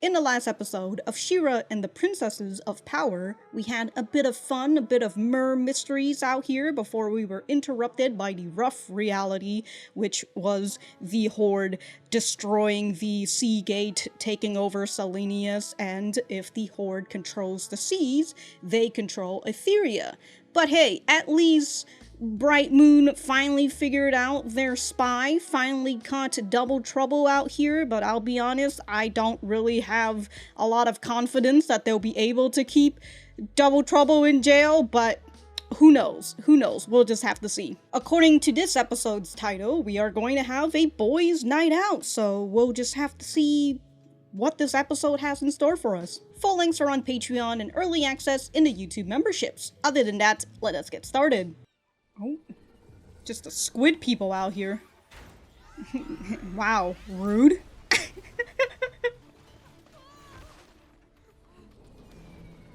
In the last episode of She-Ra and the Princesses of Power, we had a bit of fun, a bit of mysteries out here before we were interrupted by the rough reality, which was the Horde destroying the Sea Gate, taking over Selenius, and if the Horde controls the seas, they control Etheria. But hey, at least Bright Moon finally figured out their spy, finally caught Double Trouble out here, but I'll be honest, I don't really have a lot of confidence that they'll be able to keep Double Trouble in jail, but who knows? Who knows? We'll just have to see. According to this episode's title, we are going to have a boys' night out, so we'll just have to see what this episode has in store for us. Full links are on Patreon and early access in the YouTube memberships. Other than that, let us get started. Oh, just the squid people out here. Wow, rude.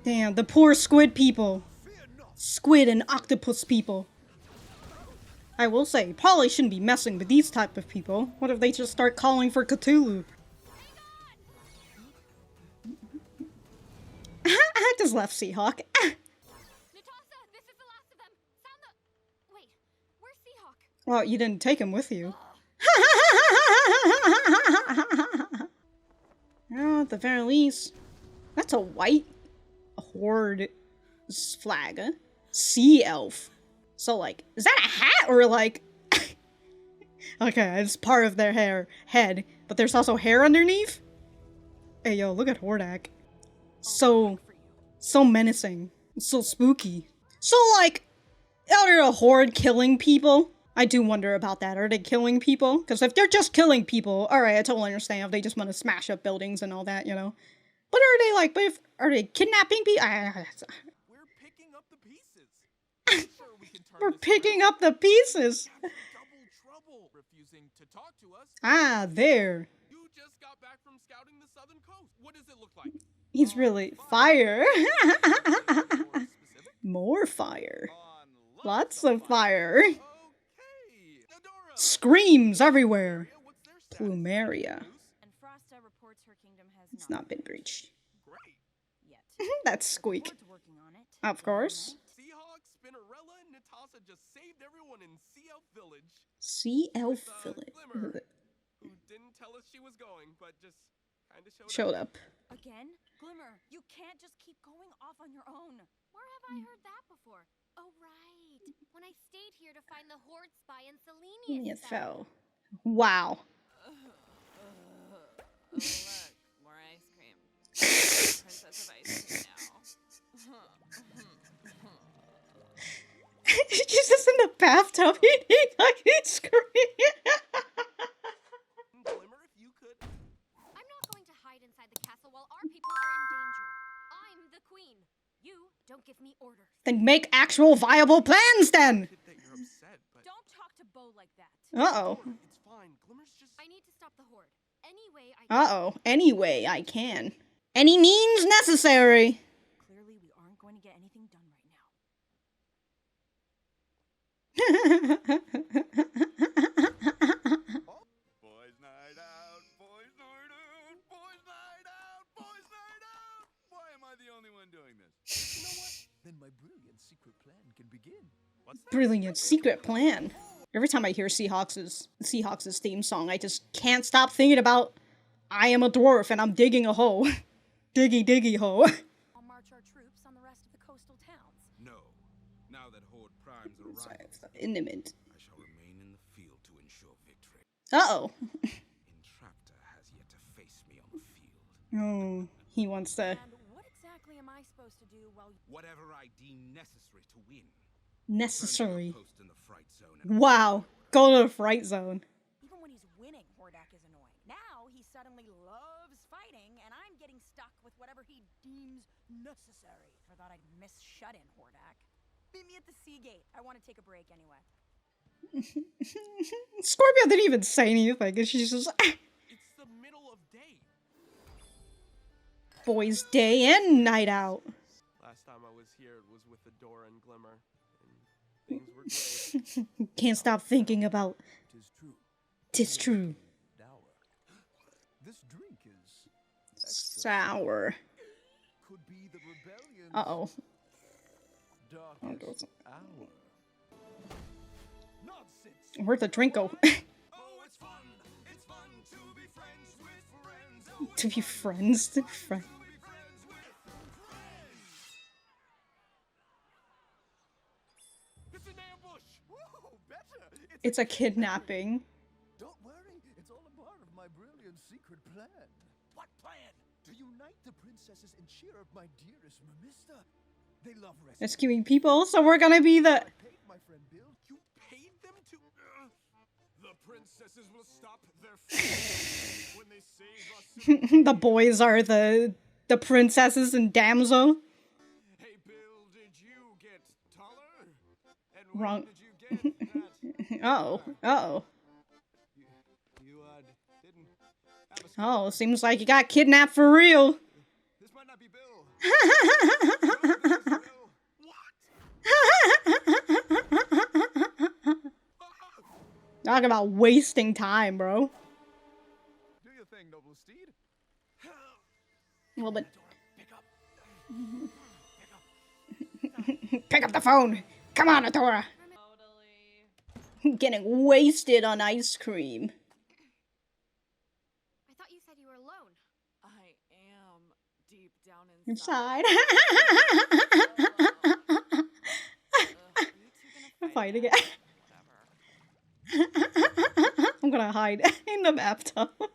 Damn, the poor squid people. Squid and octopus people. I will say, probably shouldn't be messing with these type of people. What if they just start calling for Cthulhu? I just left Seahawk. Well, you didn't take him with you. Oh, at the very least, that's a white Horde flag. Huh? Sea elf. So, like, is that a hat or like... Okay, it's part of their head, but there's also hair underneath? Hey, yo, look at Hordak. So menacing. So spooky. So, like, are the Horde killing people? I do wonder about that. Are they killing people? Because if they're just killing people, alright, I totally understand if they just want to smash up buildings and all that, you know? But are they like, are they kidnapping people? We're picking up the pieces. We're picking up the pieces. Double Trouble refusing to talk to us. Ah, there. You just got back from scouting the southern coast. What does it look like? He's really fire. More fire. Lots of fire. Screams everywhere. Plumeria. It's not been breached. That's Squeak. Of course. Seahawk, Spinnerella, and Natasha just saved everyone in Sea Elf Village. Sea Elf Village. Glimmer, who didn't tell us she was going, but just kind of showed up. Again? Glimmer, you can't just keep going off on your own. Where have I heard that before? Oh, right. When I stayed here to find the Horde spy in Selenius. It fell. Wow. Oh, look, more ice cream. Princess of ice cream now. She's just in the bathtub eating ice cream. Glimmer, if you could. I'm not going to hide inside the castle while our people are in danger. I'm the queen. You don't give me orders. Then make actual viable plans then. That you're upset, but Don't talk to Bo like that. Uh-oh. it's fine. Glimmer's just. I need to stop the Horde. Anyway, I can. Uh-oh. Anyway, I can. Any means necessary. Clearly, we aren't going to get anything done right now. Boys night out, boys night out, boys night out, boys night out. Why am I the only one doing this? You know what? Then my brilliant secret plan can begin. What's that? Brilliant secret plan. Every time I hear Seahawks' theme song, I just can't stop thinking about I am a dwarf and I'm digging a hole. Diggy diggy hole. I'll march our troops on the rest of the coastal towns. No. Now that Horde primes arrives, Intimate. I shall remain in the field to ensure victory. Uh-oh. Entrapta has yet to face me on the field. Oh, he wants to... And what exactly am I supposed to do while Whatever I deem necessary to win. Necessary. Post in the fright zone and Wow. Go to the fright zone. Even when he's winning, Hordak is annoying. Now he suddenly loves fighting, and I'm getting stuck with whatever he deems necessary. I thought I'd miss shut-in, Hordak. Meet me at the Sea Gate. I want to take a break anyway. Scorpia didn't even say anything, and she's just... it's the middle of day. Boys' day and night out. Last time I was here, it was with Adora and Glimmer, and things were great. Can't stop thinking about... Tis true. Tis true. Dower. This drink is Sour. Could be the rebellion's Uh-oh. darkest hour. Nonsense. Where'd the drink go? Oh, it's fun. It's fun to be friends with friends. Oh, To be friends? to be friends with friends. It's an ambush. Whoa, better. It's a kidnapping. Don't worry, it's all a part of my brilliant secret plan. What plan? To unite the princesses and cheer up my dearest Mamista. They love Rescuing people, so we're gonna be the... I paid my friend Bill. You paid them to... The princesses will stop their fight when they save us. the boys are the princesses and damsel. Hey, Bill, did you get taller? And when Wrong. did you get that? Oh. Oh. You didn't have a Oh, seems like you got kidnapped for real. This might not be Bill. No, this is Bill. Talk about wasting time, bro. Do your thing, noble steed. Well, but Pick up. pick up the phone. Come on, Adora. Totally. Getting wasted on ice cream. I thought you said you were alone. I am deep down inside. Inside. Fight again. I'm gonna hide in the bathtub. No,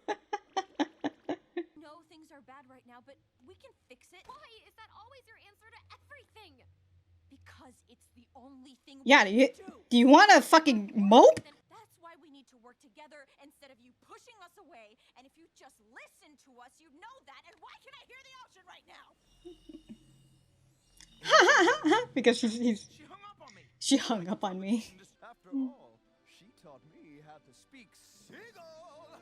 things are bad right now, but we can fix it. Why is that always your answer to everything? Because it's the only thing Yeah, we can do you want to fucking mope? Then that's why we need to work together instead of you pushing us away. And if you just listen to us, you'd know that. And why can I hear the ocean right now? Because She hung up on me. she hung up on me. After all, she taught me how to speak seagull.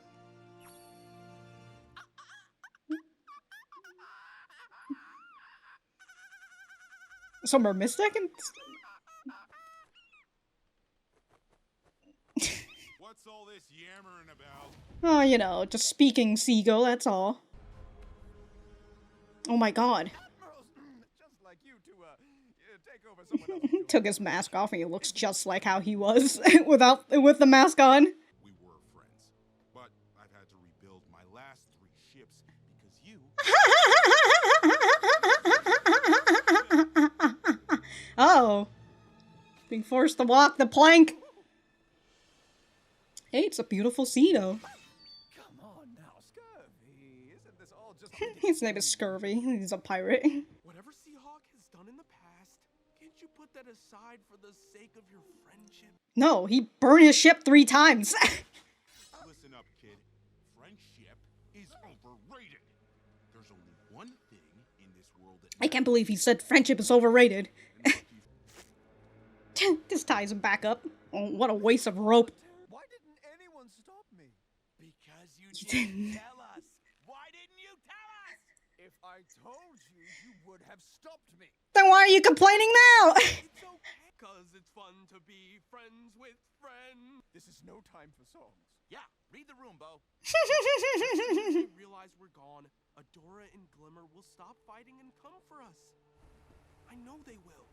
So we're mistaken? What's all this yammering about? Oh, you know, just speaking seagull, that's all. Oh my god. Just like you to take over someone else's Took his mask off and he looks just like how he was with the mask on. We were friends, but I've had to rebuild my last 3 ships because you. Oh. Being forced to walk the plank. Hey, it's a beautiful sea though. Come on now, Scurvy. Isn't this all just His name is Scurvy. He's a pirate. Whatever Seahawk has done in the past, can't you put that aside for the sake of your friendship? No, he burned his ship 3 times. Listen up, kid. Friendship is overrated. There's only one thing in this world that I can't believe he said friendship is overrated. This ties him back up. Oh, what a waste of rope. Why didn't anyone stop me? Because you didn't tell us. Why didn't you tell us? If I told you, you would have stopped me. Then why are you complaining now? It's okay. Because it's fun to be friends with friends. This is no time for songs. Yeah, read the room, Bo. As we realize we're gone, Adora and Glimmer will stop fighting and come for us. I know they will.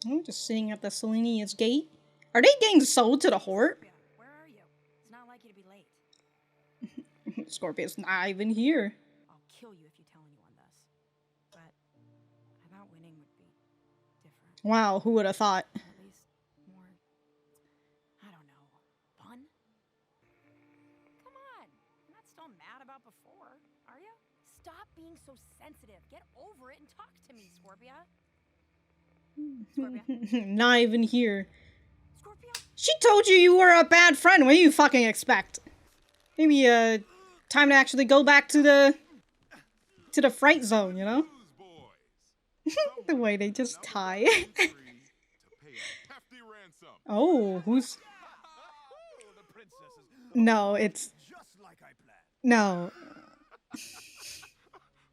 I'm just sitting at the Selenia's gate. Are they getting sold to the Horde? Yeah, where are you? It's not like you to be late. Scorpia's not even here. I'll kill you if you tell anyone this. But I thought winning would be different. Wow, who would have thought? At least more, I don't know, fun? Come on. You're not still mad about before, are you? Stop being so sensitive. Get over it and talk to me, Scorpia. Scorpia? Not even here. Scorpia? She told you were a bad friend. What do you fucking expect? Maybe, time to actually go back to the fright zone, you know? The way they just tie. Oh, who's... The princesses. No, it's... Just like I planned. No.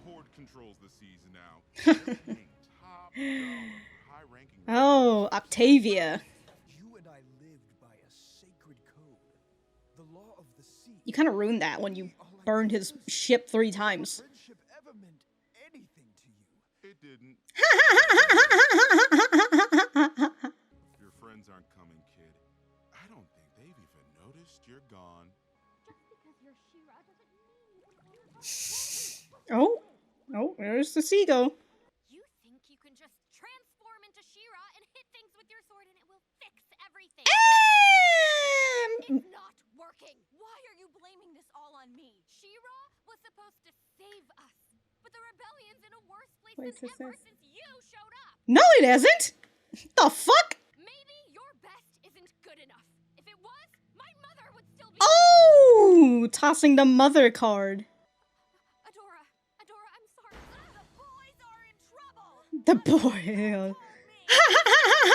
Horde controls the seas now. They're paying top dollar for high-ranking. Oh, Octavia. You and I lived by a sacred code. The law of the sea. You kind of ruined that when you All burned his ship 3 times. Friendship ever meant anything to you? It didn't. Your friends aren't coming, kid. I don't think they've even noticed you're gone. Oh, there's the seagull. You think you can just transform into She-Ra and hit things with your sword and it will fix everything? It's not working. Why are you blaming this all on me? She-Ra was supposed to save us, but the rebellion's in a worse place Wait, than what's ever this? since you showed up. No, it isn't. The fuck? Maybe your best isn't good enough. If it was, my mother would still be. Oh, tossing the mother card. Adora, I'm sorry. The boys are in trouble. The boy.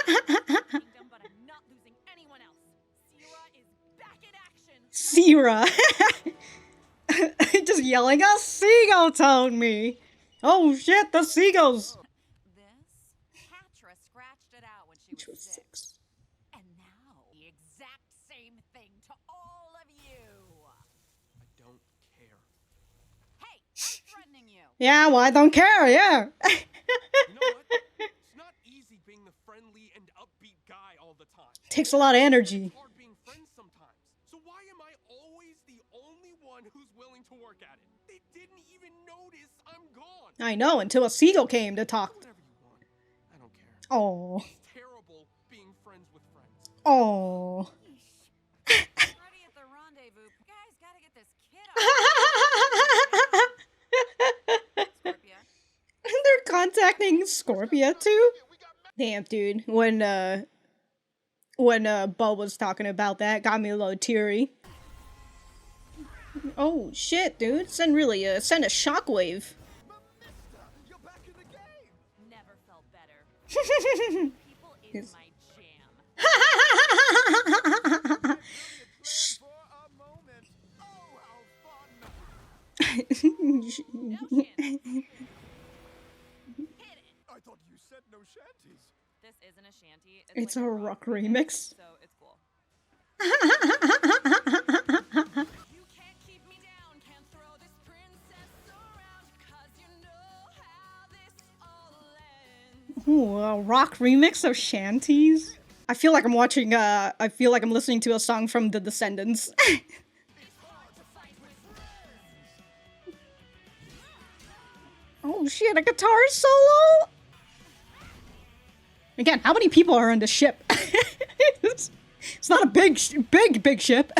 Kingdom, but I'm not losing anyone else. Sierra is back in action. Sierra. Just yelling, a seagull told me. Oh shit, the seagulls. This Catra scratched it out when she Which was was 6. and now the exact same thing to all of you. I don't care. Hey, I'm threatening you. Yeah, well, I don't care, yeah. You know what? It's not easy being the friendly and upbeat guy all the time. Takes a lot of energy. It's hard being friends sometimes. So why am I always the only one who's willing to work at it? They didn't even notice I'm gone. I know, until a seagull came to talk. Whatever you want. I don't care. Oh, It's terrible being friends with friends. oh. Already at the rendezvous. Guys, gotta get this kid out. Scorpia. They're contacting Scorpia too? Damn, dude. When Bo was talking about that, got me a little teary. Oh shit, dude. Send a shockwave. You're back in the game. Never felt better. People is Yes. my jam. Plan for a moment. Oh, how fun! No shanties. Hit it. I thought you said no shanties. This isn't a shanty. It's like a rock remix. So it's cool. You can't keep me down. Can't throw this princess around. 'Cause you know how this all ends. Ooh, a rock remix of shanties. I feel like I'm watching. I feel like I'm listening to a song from The Descendants. Oh shit, a guitar solo? Again, how many people are on the ship? it's not a big ship.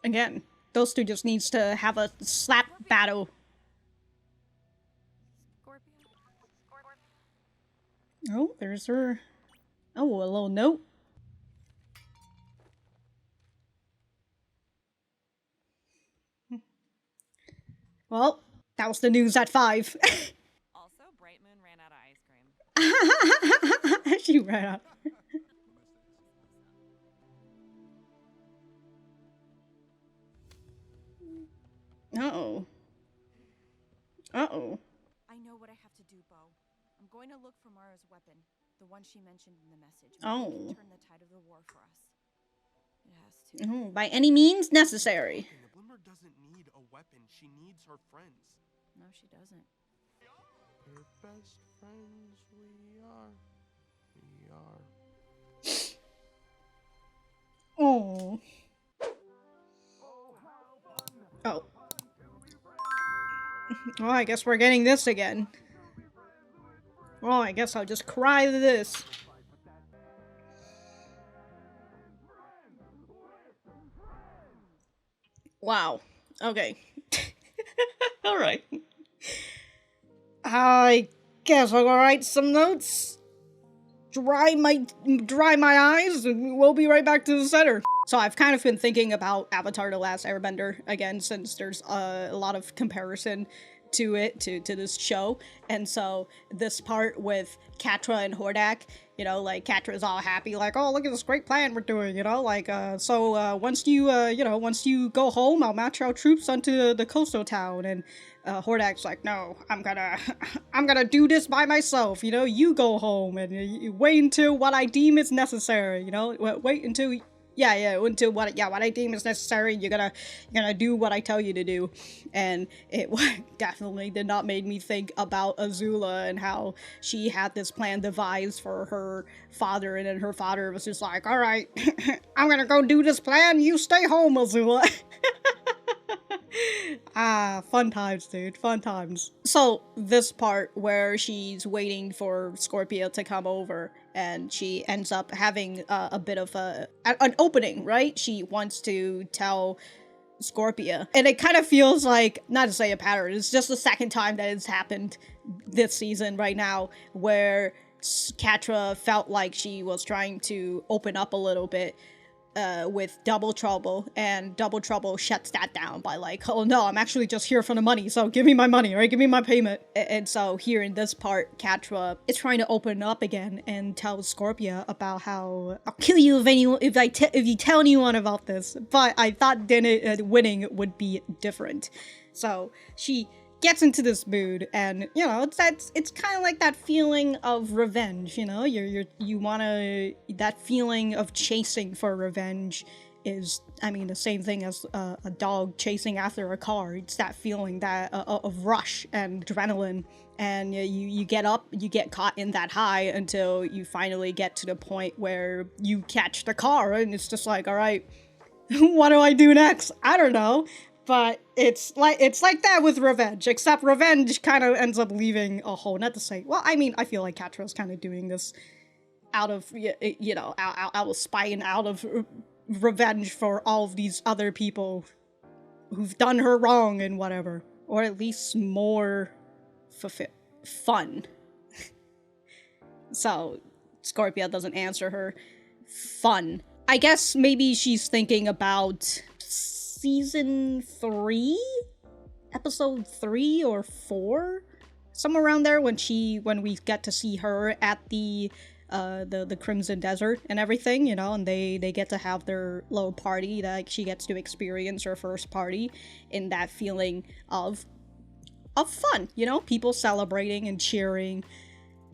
Again, those two just needs to have a slap battle. Scorpia. Oh, there's her. Oh, a little note. Well, that was the news at 5. Also, Bright Moon ran out of ice cream. She ran out. Uh-oh. Uh-oh. I know what I have to do, Bo. I'm going to look for Mara's weapon, the one she mentioned in the message. Maybe it Oh. can turn the tide of the war for us. It has to. Oh, by any means necessary. The Glimmer doesn't need a weapon. She needs her friends. No, she doesn't. We're best friends. We are. We are. Oh. Oh. Well, I guess we're getting this again. Well, I guess I'll just cry to this. Wow. Okay. Alright. I guess I'll go write some notes. Dry my eyes, and we'll be right back to the center. So I've kind of been thinking about Avatar: The Last Airbender again, since there's a lot of comparison to this show. And so this part with Catra and Hordak, you know, like Catra's all happy, like, oh, look at this great plan we're doing, you know, like, once you go home, I'll march our troops onto the coastal town. And Hordak's like, no, I'm gonna do this by myself, you know, you go home and you wait until what I deem is necessary, you know, wait until until what I deem is necessary. You're gonna do what I tell you to do. And it definitely did not make me think about Azula and how she had this plan devised for her father, and then her father was just like, all right, I'm gonna go do this plan, you stay home, Azula. Fun times, dude, fun times. So this part where she's waiting for Scorpia to come over, and she ends up having a bit of an opening, right? She wants to tell Scorpia, and it kind of feels like, not to say a pattern, it's just the second time that it's happened this season right now, where Catra felt like she was trying to open up a little bit with Double Trouble, and Double Trouble shuts that down by like, oh no, I'm actually just here for the money, so give me my money, right? Give me my payment. And so here in this part, Catra is trying to open up again and tell Scorpia about how I'll kill you if you tell anyone about this. But I thought winning would be different. So she gets into this mood, and you know, it's kind of like that feeling of revenge, you know, that feeling of chasing for revenge is, I mean, the same thing as a dog chasing after a car. It's that feeling that of rush and adrenaline, and you get caught in that high until you finally get to the point where you catch the car, and it's just like, all right, what do I do next? I don't know. But it's like that with revenge, except revenge kind of ends up leaving a hole. Not to say, well, I mean, I feel like Catra's kind of doing this out of, you know, out of spite and out of revenge for all of these other people who've done her wrong and whatever. Or at least more fun. So, Scorpia doesn't answer her. Fun. I guess maybe she's thinking about season 3, episode 3 or 4, somewhere around there, when we get to see her at the Crimson Desert and everything, you know, and they get to have their little party, that she gets to experience her first party in that feeling of fun, you know, people celebrating and cheering.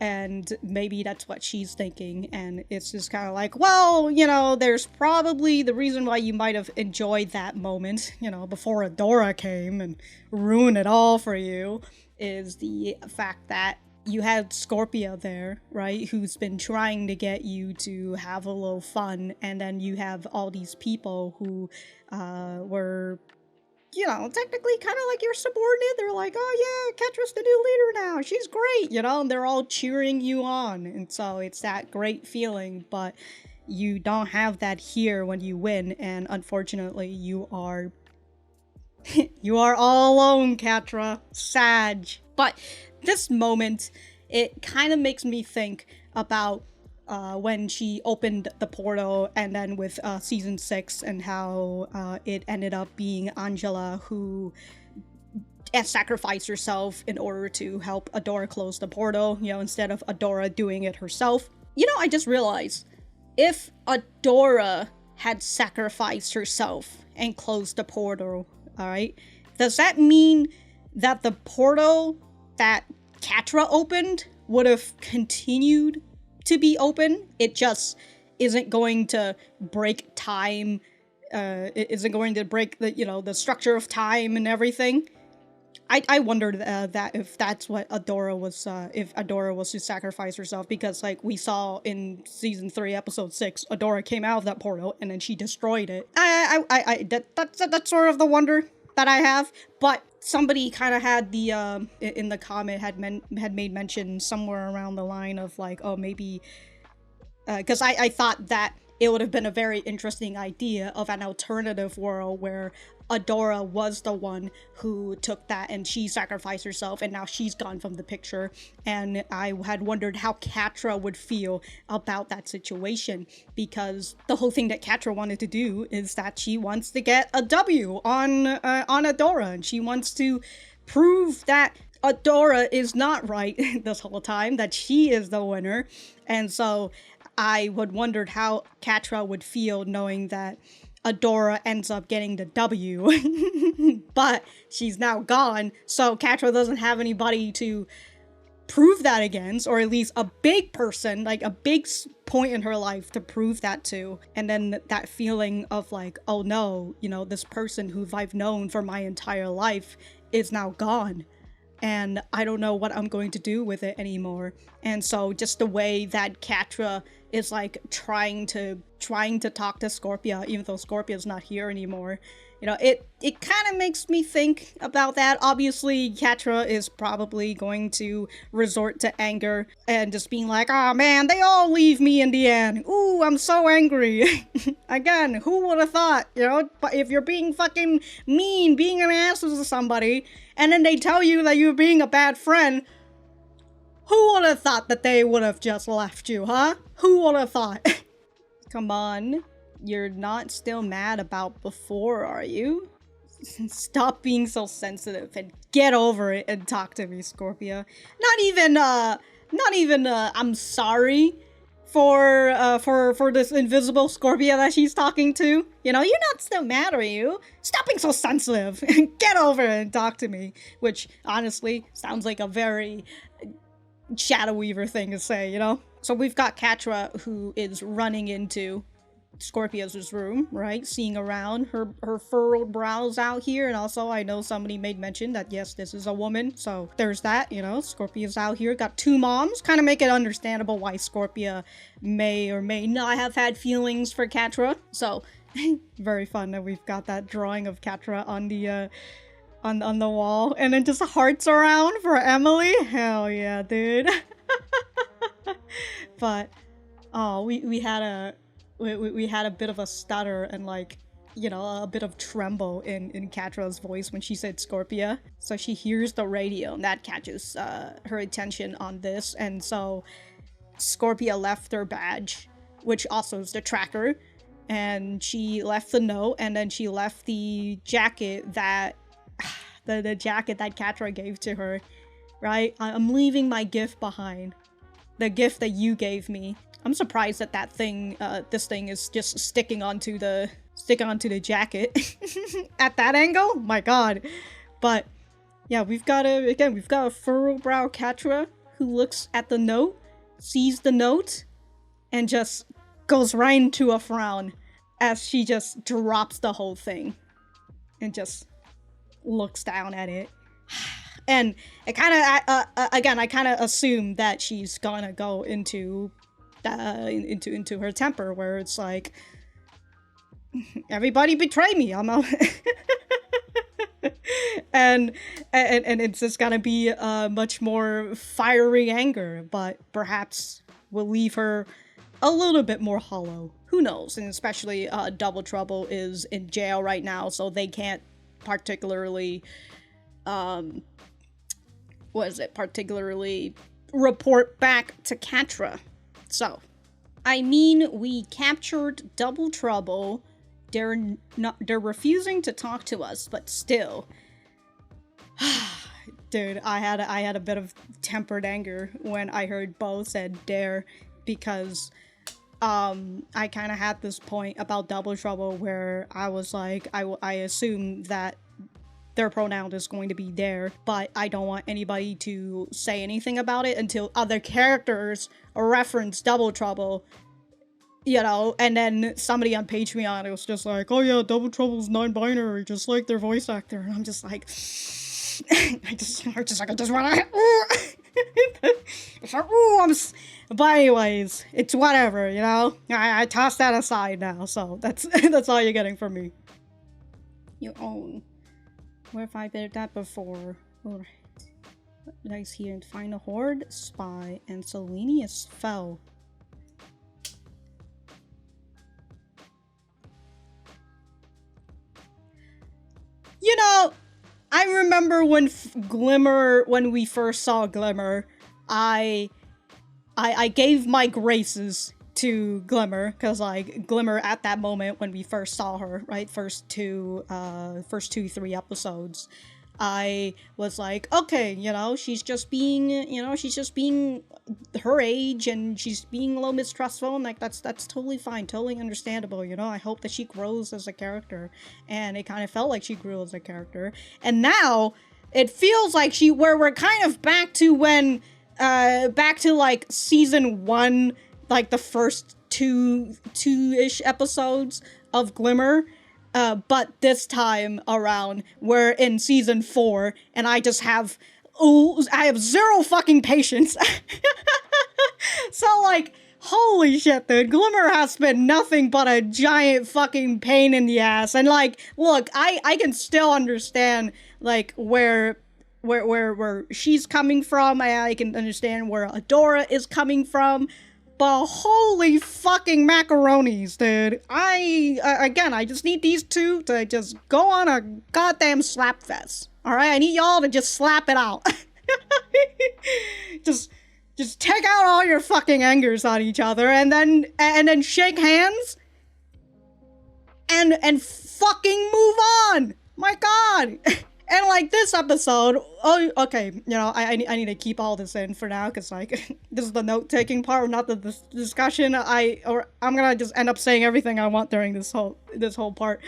And maybe that's what she's thinking, and it's just kind of like, well, you know, there's probably the reason why you might have enjoyed that moment, you know, before Adora came and ruined it all for you, is the fact that you had Scorpia there, right, who's been trying to get you to have a little fun, and then you have all these people who were, you know, technically kind of like your subordinate. They're like, oh yeah, Catra's the new leader now, she's great, you know, and they're all cheering you on, and so it's that great feeling. But you don't have that here when you win, and unfortunately you are you are all alone, Catra. Sad. But this moment, it kind of makes me think about when she opened the portal, and then with season 6, and how it ended up being Angela who sacrificed herself in order to help Adora close the portal, you know, instead of Adora doing it herself. You know, I just realized, if Adora had sacrificed herself and closed the portal, alright, does that mean that the portal that Catra opened would have continued to be open? It just isn't going to break time, it isn't going to break the, you know, the structure of time and everything. I wondered that if that's what Adora was, if Adora was to sacrifice herself, because like we saw in season 3, episode 6, Adora came out of that portal and then she destroyed it. That's sort of the wonder that I have. But somebody kind of had the in the comment had made mention somewhere around the line of like, oh, maybe because I thought that it would have been a very interesting idea of an alternative world where Adora was the one who took that and she sacrificed herself, and now she's gone from the picture. And I had wondered how Catra would feel about that situation, because the whole thing that Catra wanted to do is that she wants to get a W on Adora, and she wants to prove that Adora is not right this whole time, that she is the winner. And so I would wondered how Catra would feel knowing that Adora ends up getting the W. But she's now gone, so Catra doesn't have anybody to prove that against, or at least a big person, like a big point in her life to prove that to. And then that feeling of like, oh no, you know, this person who I've known for my entire life is now gone. And I don't know what I'm going to do with it anymore. And so just the way that Catra is like trying to talk to Scorpia, even though Scorpia's not here anymore. You know, it kind of makes me think about that. Obviously, Catra is probably going to resort to anger and just being like, oh man, they all leave me in the end. Ooh, I'm so angry. Again, who would have thought, you know? But if you're being fucking mean, being an ass to somebody, and then they tell you that you're being a bad friend, who would have thought that they would have just left you, huh? Who would have thought? Come on. You're not still mad about before, are you? Stop being so sensitive and get over it and talk to me, Scorpia. Not even I'm sorry for this invisible Scorpia that she's talking to. You know, you're not still mad, are you? Stop being so sensitive and get over it and talk to me. Which, honestly, sounds like a very Shadow Weaver thing to say, you know? So we've got Catra, who is running into Scorpia's room, right? Seeing around her furrowed brows out here. And also, I know somebody made mention that, yes, this is a woman. So there's that, you know, Scorpia's out here. Got two moms. Kind of make it understandable why Scorpia may or may not have had feelings for Catra. So, very fun that we've got that drawing of Catra on the, on the wall. And then just hearts around for Emily. Hell yeah, dude. But, oh, we had a bit of a stutter and, like, you know, a bit of tremble in Catra's voice when she said Scorpia. So she hears the radio and that catches her attention on this. And so Scorpia left her badge, which also is the tracker. And she left the note, and then she left the jacket that the jacket that Catra gave to her, right? I'm leaving my gift behind. The gift that you gave me. I'm surprised that this thing is just sticking onto the jacket at that angle. My God. But yeah, we've got a furrowed brow Catra who looks at the note, sees the note, and just goes right into a frown as she just drops the whole thing and just looks down at it. And it kind of, I kind of assume that she's gonna go into her temper, where it's like, everybody betray me. I'm a and it's just gonna be a much more fiery anger, but perhaps will leave her a little bit more hollow. Who knows? And especially Double Trouble is in jail right now, so they can't particularly report back to Catra. So, I mean, we captured Double Trouble. They're refusing to talk to us, but still. Dude, I had a bit of tempered anger when I heard Bo said dare, because I kind of had this point about Double Trouble where I was like, I assume that their pronoun is going to be there, but I don't want anybody to say anything about it until other characters reference Double Trouble, you know. And then somebody on Patreon was just like, oh yeah, Double Trouble's non-binary, just like their voice actor. And I'm just like, I just want to, it's like, ooh, but anyways, it's whatever, you know. I tossed that aside now, so that's all you're getting from me. Your own. Where have I been that before? Alright. Nice here and find a Horde, Spy, and Selenius fell. You know, I remember when when we first saw Glimmer, I gave my graces to Glimmer, because like Glimmer at that moment when we first saw her, right, first 3 episodes, I was like, okay, you know, she's just being, you know, she's just being her age and she's being a little mistrustful, and like that's totally fine, totally understandable, you know. I hope that she grows as a character, and it kind of felt like she grew as a character. And now it feels like we're kind of back to when back to like season 1, like the first two-ish episodes of Glimmer. But this time around, we're in season 4, and I have zero fucking patience. So, like, holy shit, dude, Glimmer has been nothing but a giant fucking pain in the ass. And, like, look, I can still understand, like, where she's coming from. I can understand where Adora is coming from. But holy fucking macaronis, dude. I just need these two to just go on a goddamn slap fest. Alright, I need y'all to just slap it out. just take out all your fucking angers on each other and then shake hands and fucking move on. My god. And like this episode, oh, okay, you know, I need to keep all this in for now, because like this is the note-taking part, not the discussion. I'm gonna just end up saying everything I want during this whole part.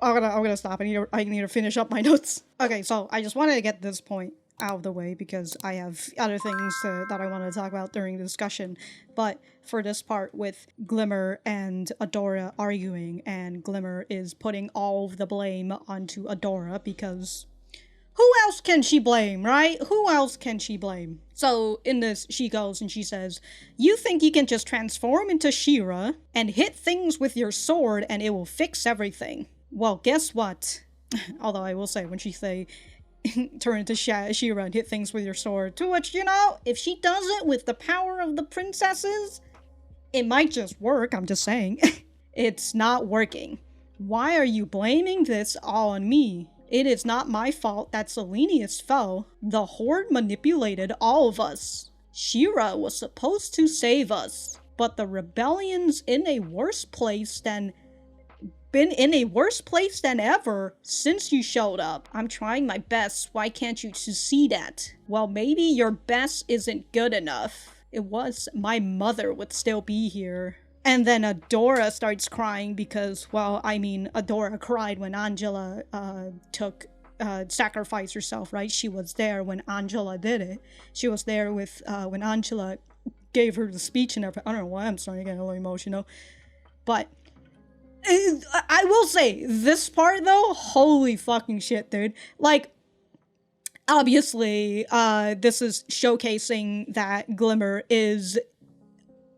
I'm gonna stop. I need to finish up my notes. Okay, so I just wanted to get this point out of the way because I have other things that I want to talk about during the discussion. But for this part with Glimmer and Adora arguing, and Glimmer is putting all of the blame onto Adora because who else can she blame, right? Who else can she blame? So in this, she goes and she says, "You think you can just transform into She-Ra and hit things with your sword and it will fix everything. Well, guess what?" Although I will say, when she say turn into She-Ra and hit things with your sword, to which, you know, if she does it with the power of the princesses, it might just work, I'm just saying. It's not working. Why are you blaming this all on me? It is not my fault that Selenius fell. The Horde manipulated all of us. She-Ra was supposed to save us, but the rebellion's been in a worse place than ever since you showed up. I'm trying my best. Why can't you see that? Well, maybe your best isn't good enough. It was. My mother would still be here. And then Adora starts crying because, well, I mean, Adora cried when Angela sacrificed herself, right? She was there when Angela did it. She was there with when Angela gave her the speech and everything. I don't know why I'm starting to get a little emotional. But I will say, this part though, holy fucking shit, dude. Like, obviously, this is showcasing that Glimmer is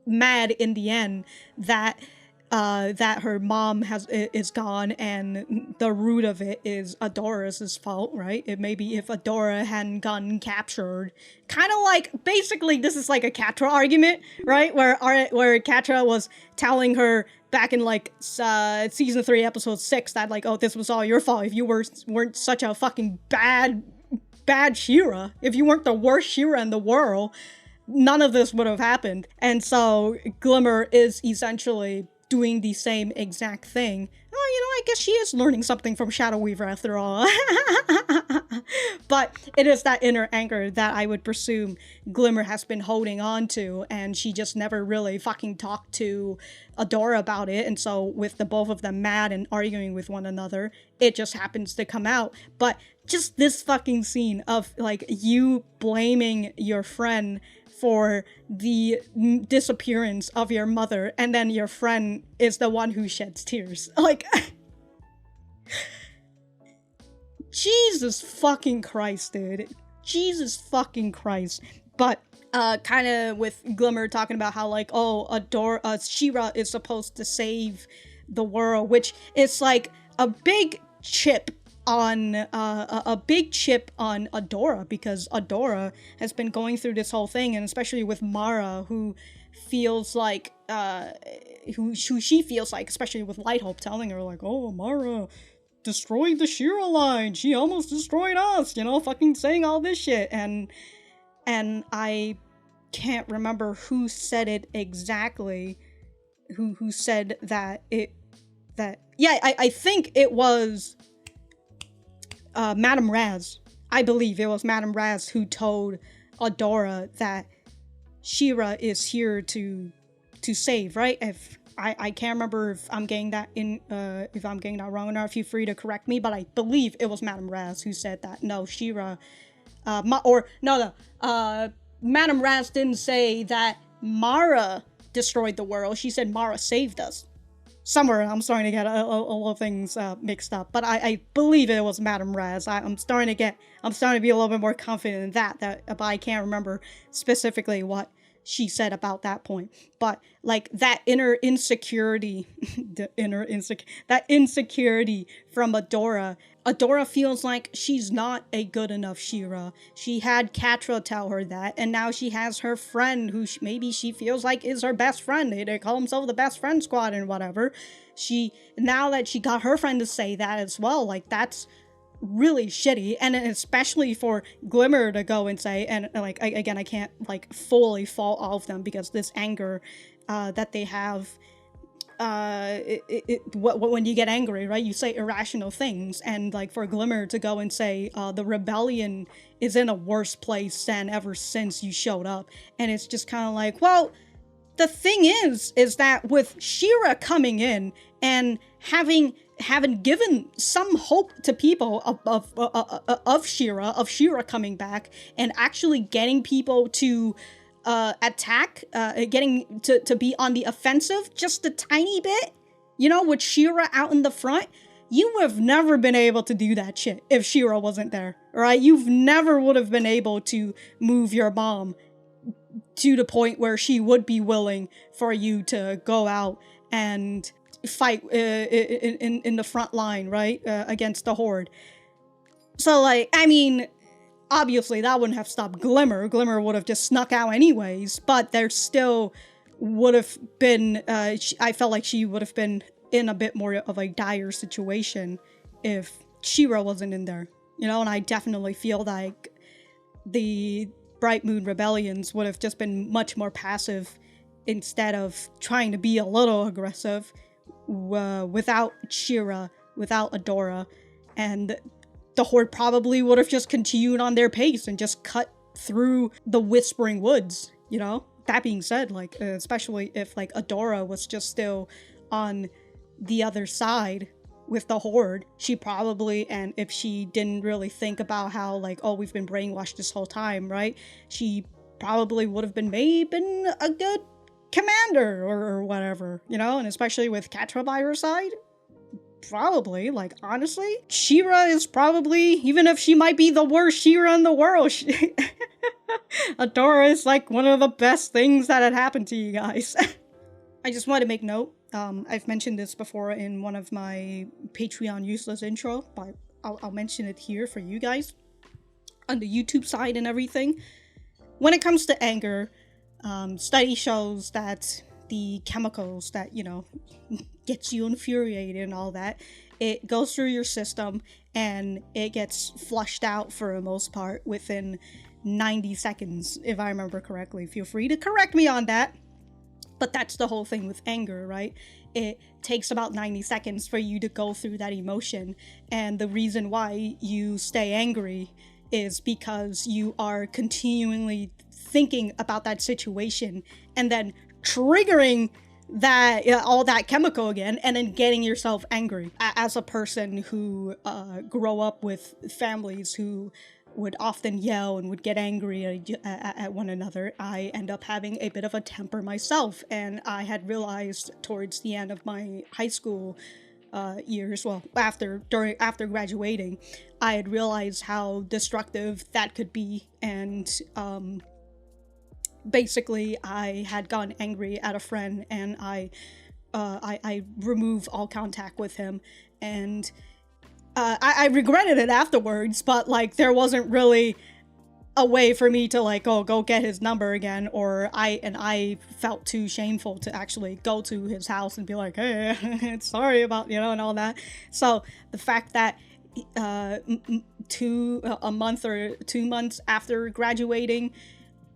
mad in the end that her mom is gone, and the root of it is Adora's fault, right? It may be if Adora hadn't gotten captured. Kind of like, basically, this is like a Catra argument, right? Where Catra was telling her back in like season 3 episode 6 that like, oh, this was all your fault if you weren't such a fucking bad She-Ra. If you weren't the worst She-Ra in the world, none of this would have happened. And so Glimmer is essentially doing the same exact thing. Oh, you know, I guess she is learning something from Shadow Weaver after all. But it is that inner anger that I would presume Glimmer has been holding on to, and she just never really fucking talked to Adora about it. And so with the both of them mad and arguing with one another, it just happens to come out. But just this fucking scene of like you blaming your friend for the disappearance of your mother, and then your friend is the one who sheds tears. Like, Jesus fucking Christ, dude. Jesus fucking Christ. But kind of with Glimmer talking about how like, oh, She-Ra is supposed to save the world, which is like a big chip on Adora, because Adora has been going through this whole thing, and especially with Mara, who feels like who she feels like, especially with Lighthope telling her like, oh, Mara destroyed the She-Ra line, she almost destroyed us, you know, fucking saying all this shit. And I can't remember who said it exactly, who said that I think it was Madame Raz. I believe it was Madame Raz who told Adora that She-Ra is here to save, right? If I can't remember if I'm getting that if I'm getting that wrong or not. Feel free to correct me, but I believe it was Madame Raz who said that. No, She-Ra, Madame Raz didn't say that Mara destroyed the world. She said Mara saved us. Somewhere I'm starting to get a lot of things mixed up, but I believe it was Madame Raz. I'm starting to be a little bit more confident in that, but I can't remember specifically what she said about that point. But like that inner insecurity, that insecurity from Adora. Adora feels like she's not a good enough She-Ra. She had Catra tell her that, and now she has her friend who maybe she feels like is her best friend. They call themselves the best friend squad and whatever. Now that she got her friend to say that as well, like that's really shitty, and especially for Glimmer to go and say, and like again, I can't like fully fault all of them because this anger that they have, when you get angry, right, you say irrational things, and like for Glimmer to go and say the rebellion is in a worse place than ever since you showed up, and it's just kind of like, well, the thing is that with She-Ra coming in and having given some hope to people of She-Ra coming back and actually getting people to attack, getting to be on the offensive just a tiny bit, you know, with She-Ra out in the front, you would have never been able to do that shit if She-Ra wasn't there, right? You've never would have been able to move your mom to the point where she would be willing for you to go out and fight in the front line, right, against the Horde. So, like, I mean, obviously that wouldn't have stopped Glimmer. Glimmer would have just snuck out anyways, but there still would have been, I felt like she would have been in a bit more of a dire situation if She-Ra wasn't in there, you know, and I definitely feel like the Bright Moon Rebellions would have just been much more passive instead of trying to be a little aggressive without She-Ra, without Adora, and the Horde probably would have just continued on their pace and just cut through the Whispering Woods, you know? That being said, like, especially if, like, Adora was just still on the other side with the Horde, she probably, and if she didn't really think about how, like, oh, we've been brainwashed this whole time, right? She probably would have been maybe a good commander or whatever, you know? And especially with Catra by her side, probably, like, honestly, She-Ra is probably, even if she might be the worst She-Ra in the world, Adora is like one of the best things that had happened to you guys. I just want to make note, I've mentioned this before in one of my Patreon useless intro, but I'll mention it here for you guys on the YouTube side and everything. When it comes to anger, study shows that the chemicals that, you know, gets you infuriated and all that, it goes through your system and it gets flushed out for the most part within 90 seconds, if I remember correctly. Feel free to correct me on that. But that's the whole thing with anger, right? It takes about 90 seconds for you to go through that emotion. And the reason why you stay angry is because you are continually thinking about that situation and then triggering that all that chemical again, and then getting yourself angry. As a person who grew up with families who would often yell and would get angry at one another, I end up having a bit of a temper myself, and I had realized towards the end of my high school years, well, after graduating, I had realized how destructive that could be, and basically I had gotten angry at a friend, and I removed all contact with him, and I regretted it afterwards, but like there wasn't really a way for me to like, oh, go get his number again, or I felt too shameful to actually go to his house and be like, hey, sorry about, you know, and all that. So the fact that a month or 2 months after graduating,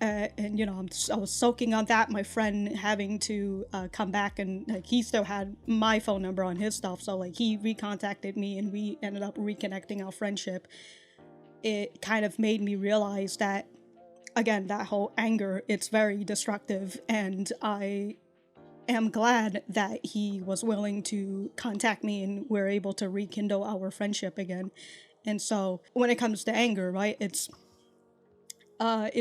and you know, I was soaking on that. My friend having to come back, and like he still had my phone number on his stuff, so like he recontacted me, and we ended up reconnecting our friendship. It kind of made me realize that, again, that whole anger, it's very destructive, and I am glad that he was willing to contact me and we're able to rekindle our friendship again. And so when it comes to anger, right, it's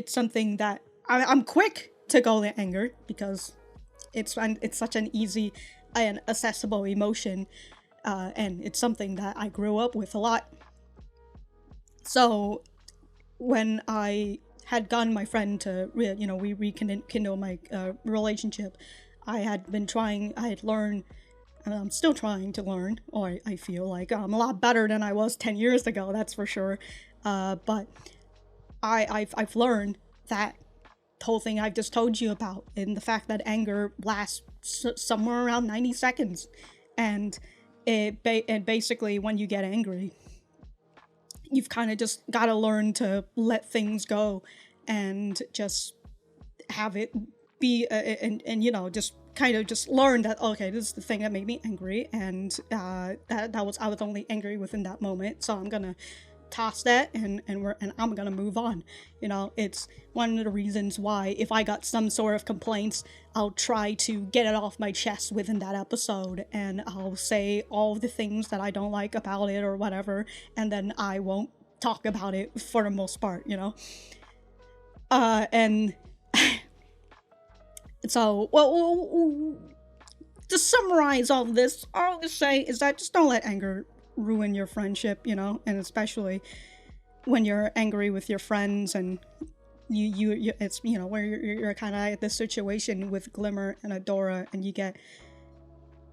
something that I'm quick to go to anger because it's such an easy and accessible emotion, and it's something that I grew up with a lot. So when I had gotten my friend to, we rekindle my relationship, I had learned, and I'm still trying to learn, or I feel like I'm a lot better than I was 10 years ago, that's for sure. But I've learned that whole thing I've just told you about, and the fact that anger lasts somewhere around 90 seconds. And basically when you get angry, you've kind of just got to learn to let things go and just have it be, and you know, just kind of just learn that, okay, this is the thing that made me angry, and I was only angry within that moment, so I'm gonna toss that and I'm gonna move on. You know, it's one of the reasons why if I got some sort of complaints, I'll try to get it off my chest within that episode, and I'll say all the things that I don't like about it or whatever, and then I won't talk about it for the most part, you know. And so, well, to summarize all of this, all I'll say is that just don't let anger ruin your friendship, you know, and especially when you're angry with your friends, and you it's, you know, where you're kind of at this situation with Glimmer and Adora, and you get